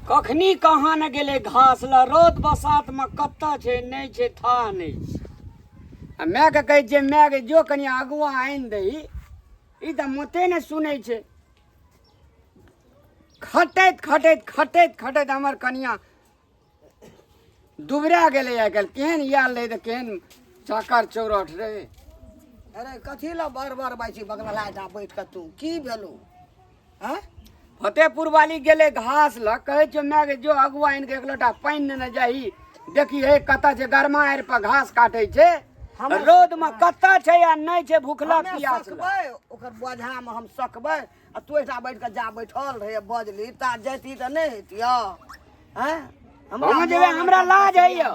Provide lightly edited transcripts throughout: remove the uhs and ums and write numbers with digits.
कखनी कहाँ न गेले घास ला रोद बसात में कत्ता छे नहीं छे था नहीं आ मैं के कहे छे मैं के जो कनी अगुआ आइन दई ई त मते ने सुनै छे खटैत खटैत खटैत खटैत हमर कनिया दुबरा गेले आइ काल्हि केहन याद ले त केहन चाकर चौरठ रे। अरे कथी ला बार बार बाइची बगल लाइटा बैठ के तू की भेलू हैं? फतेहपुर वाली गेले घास ल कहे छे मैं के जो अगुआ इनके एक लोटा पानी न जाही देखी हे कता छे गरमा आर पर घास काटे छे रोद में कता छे या नहीं छे भूखला प्यास ओकर बोझा में हम सकबै आ तू एकटा बैठ के जा बैठल रहे बजली ता जैती त नहीं हेतिया हैं? हम जेबे हमरा लाज है यो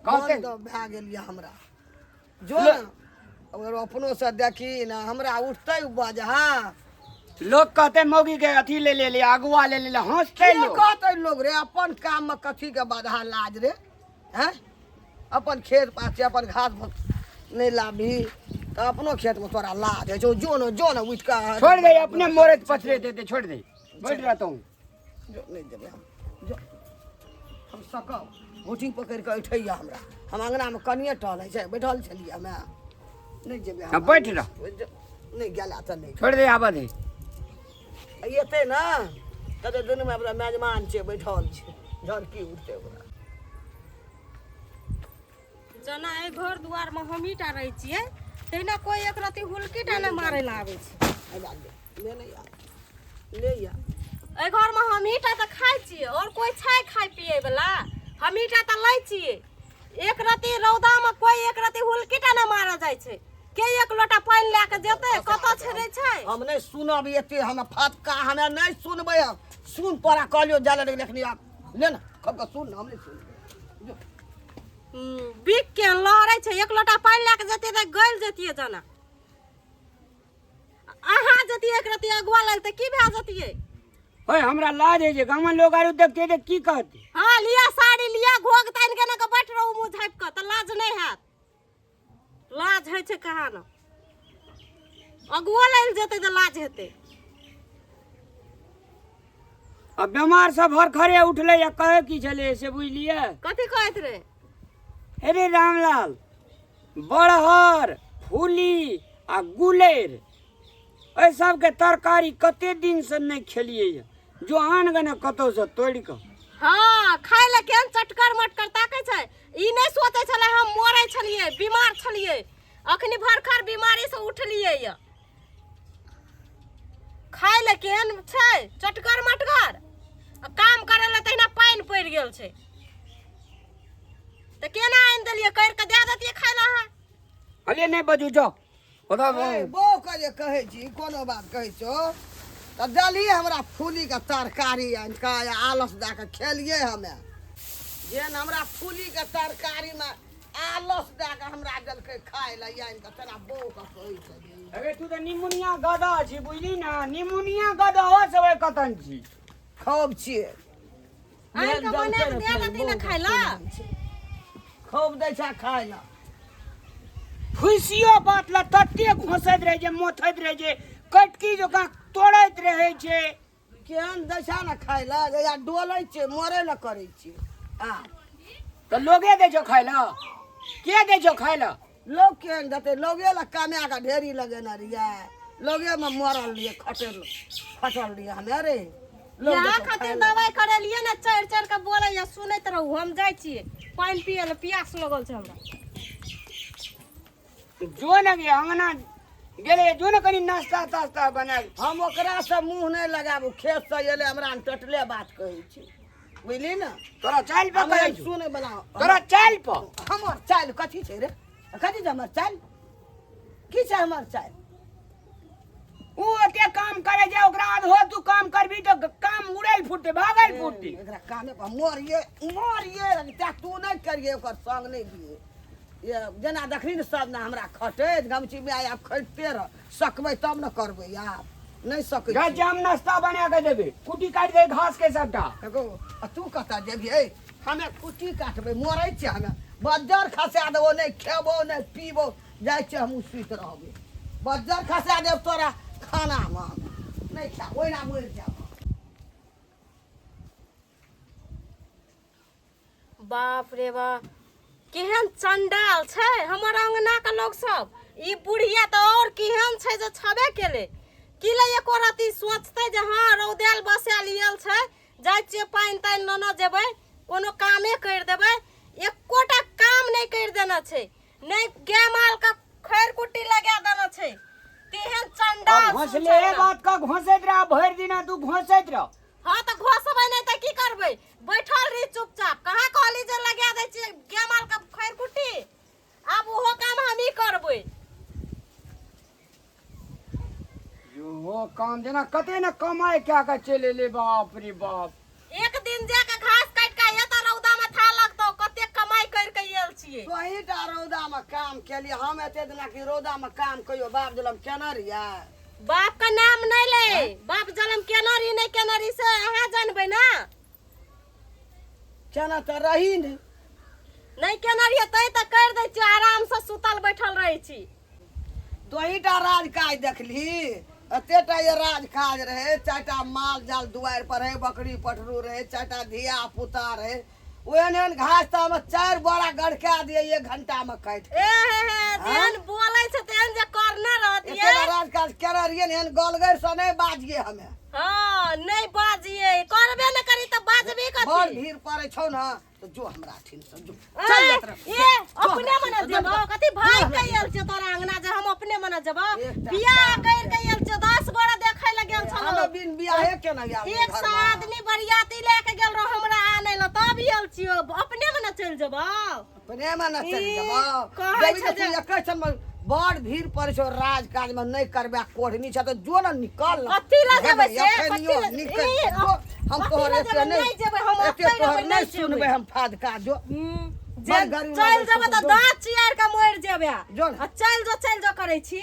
कहते तो भए गेलिया हमरा जो न अगर अपनो से देखी न हमरा उठतै बोझा लोग कहते मौगी के अथी ले ले अगुआ ले ले हंसते के लोग कहते लोग रे अपन काम में कथी के बाधा लाज रे हैं? अपन खेत पाछे अपन घास नहीं लाभी तो अपनो खेत में तोरा लाज है जो न उठ का छोड़ दे अपने मोरे पथरे देते छोड़ दे बैठ रहता हूँ जो नहीं देबे हम जो हम सकब घोटी पकड़ के उठैया हमरा हम अंगना में कनिए टहलै छै बैठल छलिए हमे नहीं जेबे हम बैठ रह नहीं गेला त नहीं छोड़ दे आबा दे एते ना तते दुनू में अपना मेजमान छै बैठल छै झड़की उठते ओकरा जना ए घर दुआर में हम ईटा रहे छिए तहिना कोई एक रति हुलकी टा ने मारे ला आवे छै ले ले यार ले यार ए घर में हम ईटा त खाइ छिए और कोई छै खाइ पिए वाला हम ईटा त लै छिए एक रति रौदा में कोई एक रति हुलकी टा ने मारा जाय छै के एक लोटा पानी ला के जेते कत छरे छै हम नहीं सुनब एते हम फटका हमे नहीं सुनबै सुन पड़ा कहलियो जाला लेखनी आप ले ना कब का सुन हम नहीं सुन बिक के लहरै छै एक लोटा पानी ला के जेते त गइल जतिए जना आहा जतिए एक रति अगुआ लेल त की भए जतिए ओए हमरा लाज है जे गामन लोग आरु देखते देख की कहते हां लिया साड़ी लिया घोग तान के न के बैठ रहू मुंह झाइप के त लाज नहीं हैत लाज है छै कहा न अगुआ लेल जेते त लाज हेते अब बीमार सब हर खरे उठले या कहे की छले से बुझलिए कथी कहत रे अरे रामलाल बड़हर फूली आ गुलेर ए सब के तरकारी कते दिन से नहीं खेलिए जो आन गने कतो से तोड़ के हां खाय ले केन चटकर मटकर ताकै छै ई नहीं सोचे छले हम मरै छलिए बीमार छलिए अखनी भरखर बीमारी से उठलिए य खाय ले केन छै चटकर मटकर काम करे ले तहिना पानी पड़ गेल छै त केना आइन देलिए कर के दे दतिए खाय ला है हलिए नहीं बजू जाओ बता बो का जे कहै छी कोनो बात कहै छो त जलिए हमरा फूली के तरकारी आइन का आलस दे के खेलिए हमे जेन हमरा फूली के तरकारी में आलस दे के हमरा देलकै खाय ले आइन के तेरा बो का कहै छी अरे तू तो निमुनिया गदा छी बुझली ना निमुनिया गदा हो सब कतन छी खूब छिए आइन के बना के दे दती न खाय ला खूब दै छै खाय ला खुशियो बात ला तते घोसैत रहे जे मोथैत रहे जे कटकी जका तोड़ैत रहे छे केहन दै छै न खाय ला या डोलै छै मरे ला करै छै आ तो लोगे दे जो खाय ला के दे जो खाय ला लोग केहन देते लोगे ला कामे का ढेरी लगेना रिया लोगे में मरल रिए खटल रिया हमे रे यहाँ खातिर दवाई करे लिए ना चढ़ चढ़ के बोले या सुनैत रहू हम जाय छिए पानी पिए ले प्यास लगल छै हमरा जो न गे अंगना गेले जो न कनी नाश्ता तास्ता बना हम ओकरा से मुंह नहीं लगाबू खेत से एले हमरा टटले बात कहै छी बुझली ना तोरा चाल पे कहै छु सुने बला तोरा चाल पे हमर चाल कथी छै रे कथी छै हमर चाल की छै हमर चाल ऊ एते काम करे जे ओकरा आधो तू काम करबी तो काम उड़ैल फुटते भागल फुटते एकरा कामे पर मोरिए ता तू नहीं करिए ओकर संग नहीं दिए ये जना देखली न सब ना हमरा खटे गमची में आब खटते रह सकबै तब न करबै यार नहीं सकै जा जाम नाश्ता बना के देबे कुटी काट दे घास के सबटा एगो तू कता जेबी हमे कुटी काटबै मोरै छै हमे बज्जर खसा देबो नहीं खेबो नहीं पीबो जाय छै हम सुइत रहबै बज्जर खसा देब तोरा खाना में नहीं खा ओइना मर जा बाप रे बाप केहन चंडाल छै हमर अंगना के लोग सब। ई बुढ़िया तो और केहन छै जे छबे केले कि ले एको राती सोचते जे हां रौदेल बसा लियल छै जाय छियै पाइन ताइन न जेबै कोनो कामे कर देबै एकोटा काम नहीं कर देना छै नहीं गाय माल का खैर कुट्टी लगा देना छै। केहन चंडाल घोसले बात का घोसैत रह भर दिना तू घोसैत रह। हाँ तो घोसबै नहीं तो की करबै बैठल रही चुपचाप कहाँ कहली जे लगा दै छियै गाय माल का खैर कुट्टी अब ओहो काम हम ही करबै। यो काम जना कते न कमाई क्या का चले ले बाप रे बाप। एक दिन जाके घास काट के ये तो रौदा में था लगतो कते कमाई कर के आयल छियै। वही टा रौदा में काम केलिए हम एते दिना की रौदा में काम कहियो बाप जलम केना रिया। बाप का नाम नहीं ले बाप जलम केना रही नहीं केना रही से अहाँ जानबै ना। केना तो रही नहीं केना रही तै त कर दै छी आराम से सुतल बैठल रहै छी। तो ही टा राज काज देखली एतेटा ये राज काज रहे चारटा माल जाल दुआर पर रहे बकरी पटरू रहे चारटा धिया पुता रहे ओहन घास तो हम 4 बोरा गड़का दिए 1 घंटा में काट ए जेहन बोलै छै तेहन जे करना रहतिए। एतेटा राज काज केना रिए एहन गोलगैर से नहीं बाजिए हमें। हां नहीं बाजिए करबे न करी त बाजबे कथि। बड़ भीड़ पड़े छौ ना तो जो हमरा ठिन से जो चल जा तरफ ए अपने मने जेबो कथि भाई कइल छ तोरा अंगना जे हम अपने मने जेबो बियाह कर के आयल छ 10 गोरा देखै ल गेल छलो हम बिन बियाहे केना आयल एक सौ आदमी बरियाती लेके गेल रहो हमरा आनै ल तब आयल छियो अपने मने चल जेबो अपने में न चल जबो कहै जब छै तू एकैसन में बड़ भीड़ पड़े छौ राज काज में नहीं करबे कोढ़नी छ तो जो न निकल कथि ल जेबै से कथि निकल हम तोहरे से नहीं जेबै हम एते अपने तोहर नहीं नहीं सुनबे हम फादका जो जे चल जेबै त दांत चियार के मर जेबै जो आ चल जो करै छी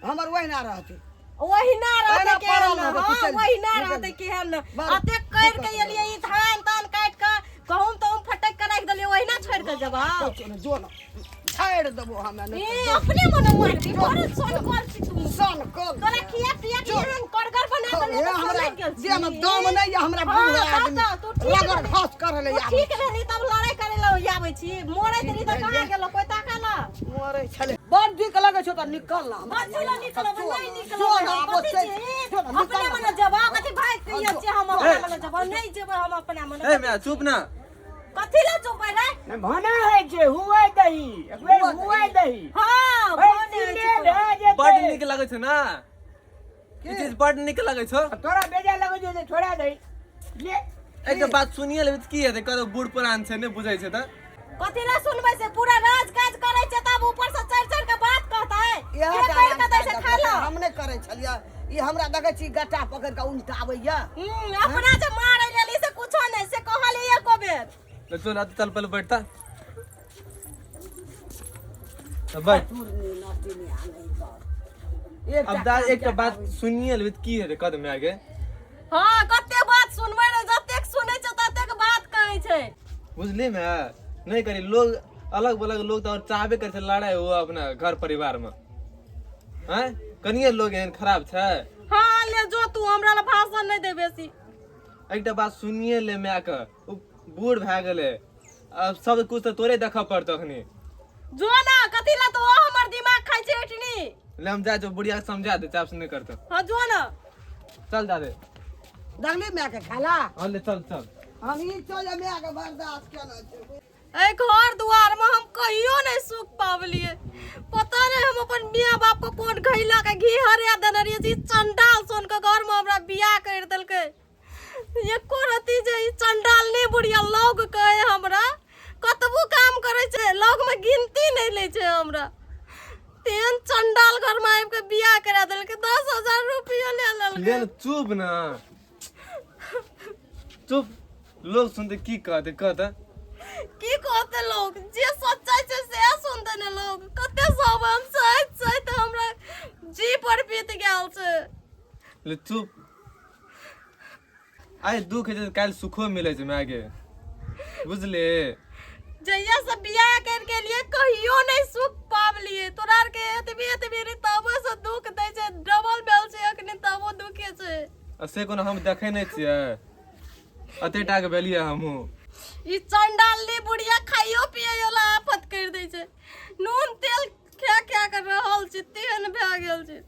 हमर वही ना रहती वही ना रहते केहन ना हां वही ना रहते केहन अते कर के एलिए ई धान तान काट के गहूम तहूम फटक के राख देलिए वही ना छोड़ के जबा जो न छाड़ देबो हमें ए अपने मन मारबी बड़ सन कर छी तू सन कल तोरा खिया पिया केहन करगर बना देले ए तो हमरा चल गेल जे हम दम नहीं है हमरा बुढ़ा आदमी लगन घास करे ले आवे ठीक रहली तब लड़ाई करे ल आबै छी मोरे तरी त कहां गेलो कोई ताकाला मोरे छले बड़ ठीक लगे छो त निकल ना बच्चा निकलो नहीं निकलो अपने मन जबा कथि भाई कहियो छी हम अपने मन जबा नहीं जेबै हम अपने मन ए मैं चुप ना कथि ले चुप रे भना है जे हुआ दही एकबेर हुआ दही। हां बड़ निक लगे छ ना ई चीज बड़ निक लगे छ। तोरा बेजा लगे जे छोड़ा दही ले एक बात सुनिए ले की हेते कतो बूढ़ पुरान छै ने बुझै छै त कथि ले सुनबै से पूरा राज काज करे छै तब ऊपर से चढ़ के बात कहता है यह के कर के दै से खा लो हम नहीं करे छलिया ई हमरा देखे छी गट्टा पकड़ के उल्टाबैया अपना से मारै लेली से कुछो नहीं से कहली एको बेर ले चल चल पहले बैठता अब बैठ अब दा एक बात सुनिए ले की हेते कदम में आगे। हां कते बात सुनबै रे जतेक सुनै छ ततेक बात कहै छै बुझली मैं नहीं करी लोग अलग अलग लोग तो और चाहबे करे छै लड़ाई हो अपना घर परिवार में हैं कनिए लोग एहन खराब छै। हां ले जो तू हमरा ल भाषण नहीं दे बेसी एकटा बात सुनिए ले मैं के बूढ़ भए गेले अब सब कुछ तो तोरे देखा पड़तो अखनी जो ना कथि ला तो हमर दिमाग खाइ छै एटनी ले हम जा जो बुढ़िया समझा दे चाप से नहीं करतो हां जो ना चल जा दे दगली में के खाला हां ले चल चल हम ई चल में के बर्दाश्त केना छै ए घर दुआर में हम कहियो नहीं सुख पावलिए पता नहीं हम अपन मियां बाप को कोन घैला के घी हरिया देने रहिए जी चंडाल सोन के घर में हमरा बियाह कर देलकै एको रति जे ई चंडाल नहीं बुढ़िया लोग कहे हमरा कतबो काम करे छै लोग में गिनती नहीं ले छै हमरा तेन चंडाल घर में आबि के बियाह करा देलकै 10,000 रुपया ले लेलकै। ले चुप ना चुप लोग सुनते की कहते की कहते लोग जे सच्चाई छै से सुनते ने लोग कते सब हम सच हमरा जी पर बीत गेल छै। ले चुप आइ दुख है काल सुखो मिले छै मैं आगे बुझले जैया से बियाह कर के लिए कहियो नहीं सुख पावलिए तोरा के एतबे तबो से दुख दै छै डबल बेल छै अखनी तबो दुखे छै से कोनो हम देखे नहीं छियै अतेटा के भेलिए हमहू ई चंडाली बुढ़िया खाइयो पिए वाला आफत कर दै छै। नून तेल खा खा कर रहल छै, तेहन भए गेल छै।